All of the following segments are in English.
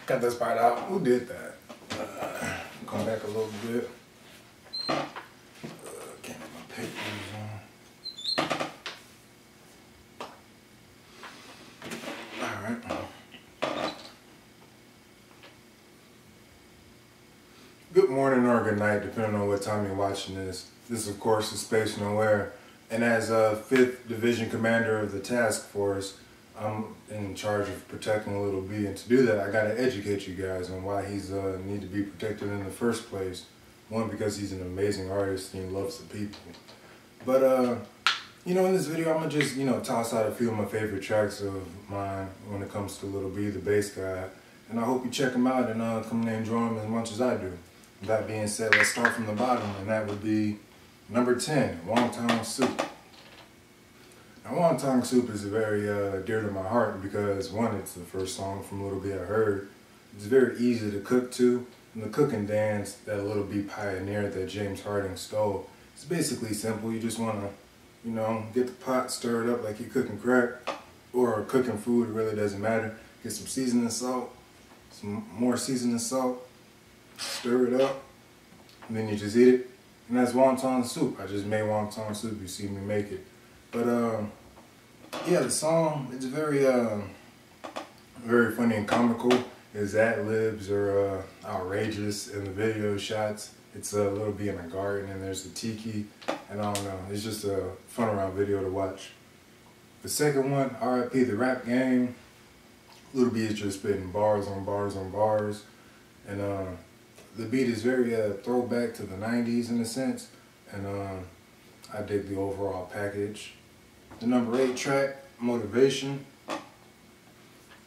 Cut this part out. Who did that? Come back a little bit. Can't get my papers on. Alright. Good morning or good night, depending on what time you're watching this. This, of course, is Space Nowhere. And as a 5th Division Commander of the Taskforce, I'm in charge of protecting Lil B, and to do that, I gotta educate you guys on why he's need to be protected in the first place. One, because he's an amazing artist and he loves the people. But you know, in this video, I'm gonna just toss out a few of my favorite tracks of mine when it comes to Lil B, the bass guy, and I hope you check him out and come and enjoy him as much as I do. With that being said, let's start from the bottom, and that would be number 10, Wonton Soup. Now, Wonton Soup is very dear to my heart because, one, it's the first song from Lil B I heard. It's very easy to cook to, and the cooking dance that Lil B pioneered that James Harding stole, it's basically simple. You just want to, get the pot stirred up like you're cooking crack or cooking food. It really doesn't matter. Get some seasoning salt, some more seasoning salt, stir it up, and then you just eat it. And that's wonton soup. I just made wonton soup. You see me make it. But yeah, the song, it's very very funny and comical. His ad-libs are outrageous in the video shots. It's a Lil B in a garden and there's a tiki, and I don't know, it's just a fun around video to watch. The second one, R.I.P. the Rap Game. Lil B is just spitting bars on bars on bars, and the beat is very throwback to the 90s in a sense, and I dig the overall package. The number 8 track, Motivation.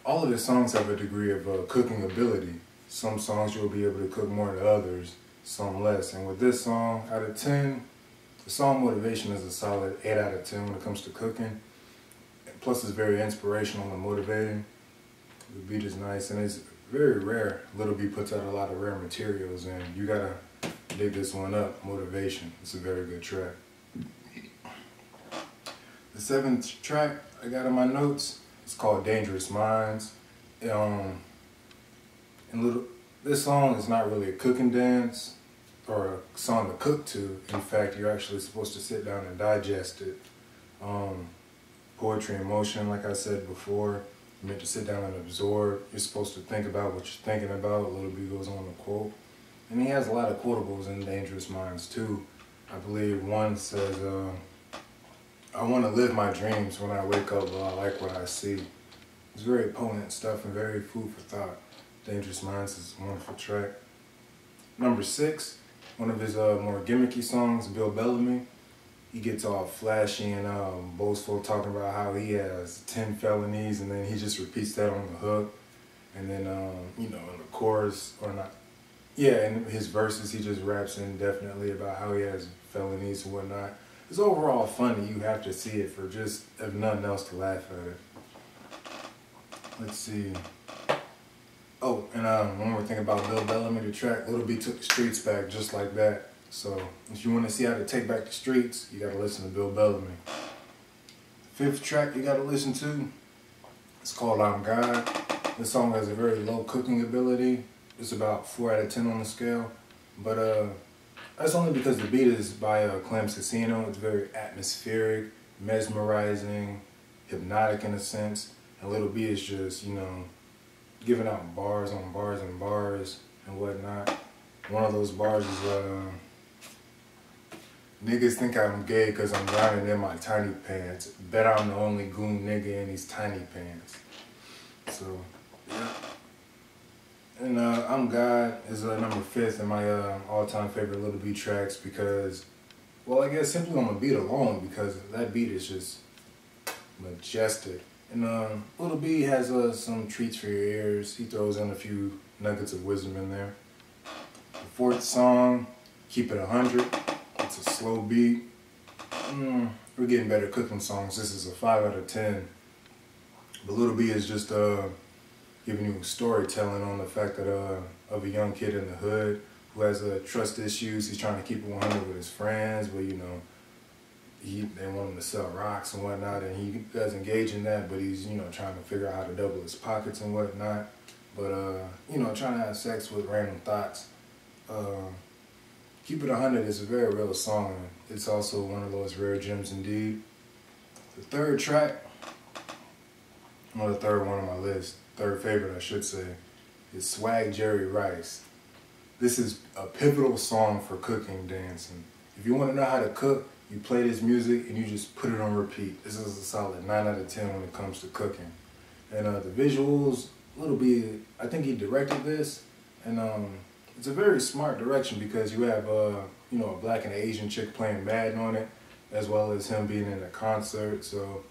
All of the songs have a degree of cooking ability. Some songs you'll be able to cook more than others, some less. And with this song, out of 10, the song Motivation is a solid 8 out of 10 when it comes to cooking. Plus it's very inspirational and motivating. The beat is nice, and it's very rare. Lil B puts out a lot of rare materials, and you gotta dig this one up, Motivation. It's a very good track. The 7th track I got in my notes, it's called Dangerous Minds. This song is not really a cooking dance or a song to cook to. In fact, you're actually supposed to sit down and digest it. Poetry in motion, like I said before. You're meant to sit down and absorb. You're supposed to think about what you're thinking about. Lil B goes on to quote. And he has a lot of quotables in Dangerous Minds too. I believe one says, I want to live my dreams when I wake up, but I like what I see. It's very potent stuff and very food for thought. Dangerous Minds is a wonderful track. Number 6, one of his more gimmicky songs, Bill Bellamy. He gets all flashy and boastful, talking about how he has 10 felonies, and then he just repeats that on the hook. And then, in the chorus, or not, yeah, in his verses, he just raps indefinitely about how he has felonies and whatnot. It's overall funny. You have to see it for just, if nothing else, to laugh at it. Let's see. Oh, and one more thing about Bill Bellamy, the track, Lil B took the streets back just like that. So if you want to see how to take back the streets, you got to listen to Bill Bellamy. 5th track you got to listen to, it's called I'm God. This song has a very low cooking ability. It's about 4 out of 10 on the scale. But that's only because the beat is by Clem's Casino. It's very atmospheric, mesmerizing, hypnotic in a sense. And Lil B is just, giving out bars on bars and bars and whatnot. One of those bars is, niggas think I'm gay because I'm drowning in my tiny pants. Bet I'm the only goon nigga in these tiny pants. So, yeah. And I'm God is number 5th in my all-time favorite Lil B tracks because, well, I guess simply on the beat alone, because that beat is just majestic. And Lil B has some treats for your ears. He throws in a few nuggets of wisdom in there. The 4th song, Keep It 100. It's a slow beat. We're getting better cooking songs. This is a 5 out of 10. But Lil B is just giving you storytelling on the fact that of a young kid in the hood who has trust issues. He's trying to keep it 100 with his friends, but they want him to sell rocks and whatnot, and he does engage in that, but he's trying to figure out how to double his pockets and whatnot. But, you know, trying to have sex with random thoughts. Keep It 100 is a very real song. It's also one of those rare gems indeed. The third track, well, the third one on my list, third favorite I should say, is Swag Jerry Rice. This is a pivotal song for cooking, dancing. If you want to know how to cook, you play this music and you just put it on repeat. This is a solid 9 out of 10 when it comes to cooking. And the visuals, Lil B, I think he directed this, and it's a very smart direction because you have you know, a black and Asian chick playing Madden on it, as well as him being in a concert. So,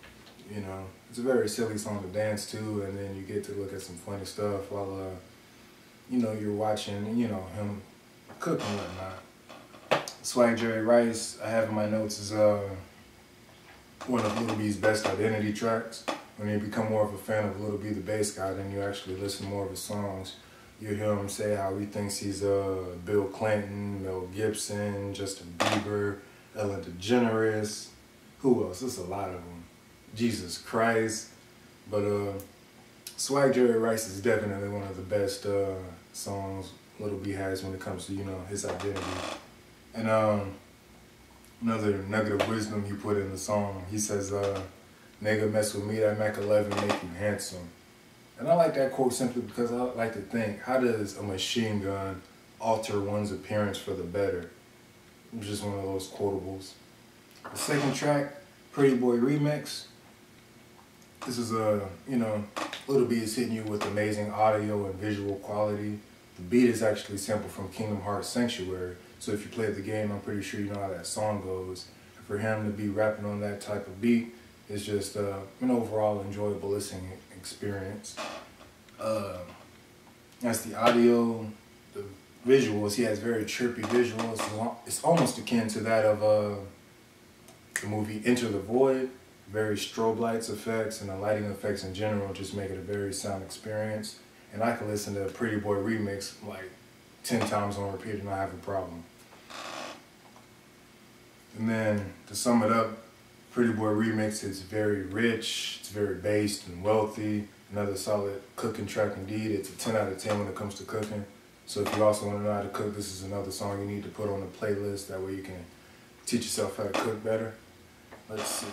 you know, it's a very silly song to dance to, and then you get to look at some funny stuff while you know, you're watching, you know, him cook and whatnot. Swag Jerry Rice, I have in my notes, is one of Lil B's best identity tracks. When you become more of a fan of Lil B, the bass guy, then you actually listen to more of his songs. You hear him say how he thinks he's Bill Clinton, Mel Gibson, Justin Bieber, Ellen DeGeneres. Who else? There's a lot of them. Jesus Christ. But Swag Jerry Rice is definitely one of the best songs Lil B has when it comes to, you know, his identity. And another nugget of wisdom he put in the song, he says, nigga mess with me, that Mac 11 make you handsome. And I like that quote simply because I like to think, how does a machine gun alter one's appearance for the better? It's just one of those quotables. The second track, Pretty Boy Remix. This is you know, Lil B is hitting you with amazing audio and visual quality. The beat is actually sampled from Kingdom Hearts Sanctuary. So if you played the game, I'm pretty sure you know how that song goes. And for him to be rapping on that type of beat, it's just an overall enjoyable listening experience. That's the audio, the visuals. He has very chirpy visuals. It's almost akin to that of the movie Enter the Void. Very strobe lights effects and the lighting effects in general just make it a very sound experience. And I can listen to Pretty Boy Remix like 10 times on repeat and not have a problem. And then to sum it up, Pretty Boy Remix is very rich, it's very based and wealthy. Another solid cooking track indeed. It's a 10 out of 10 when it comes to cooking. So if you also want to know how to cook, this is another song you need to put on the playlist. That way you can teach yourself how to cook better. Let's see.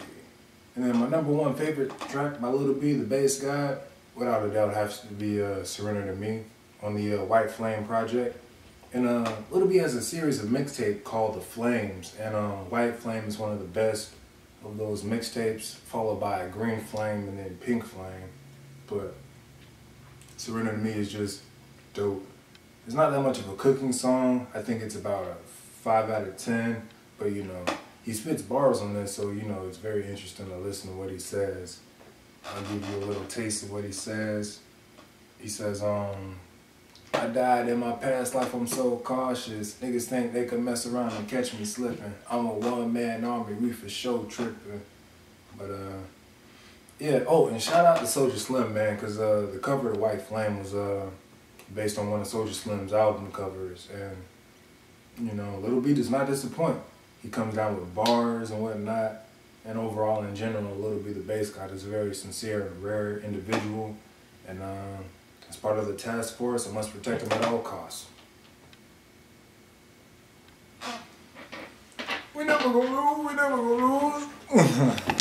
And then my number one favorite track by Lil B, the bass guy, without a doubt has to be Surrender to Me on the White Flame project. And Lil B has a series of mixtapes called The Flames. And White Flame is one of the best of those mixtapes, followed by Green Flame and then Pink Flame. But Surrender to Me is just dope. It's not that much of a cooking song. I think it's about a 5 out of 10. But you know, he spits bars on this, so you know, it's very interesting to listen to what he says. I'll give you a little taste of what he says. He says, I died in my past life, I'm so cautious. Niggas think they could mess around and catch me slipping. I'm a one-man army, we for sure tripping. But yeah, oh, and shout out to Soulja Slim, man, because the cover of White Flame was based on one of Soulja Slim's album covers. And, you know, Lil B does not disappoint. He comes down with bars and whatnot. And overall, in general, Lil B, the bass guy, is a very sincere and rare individual. And as part of the task force, I must protect him at all costs. We never gonna lose, we never gonna lose.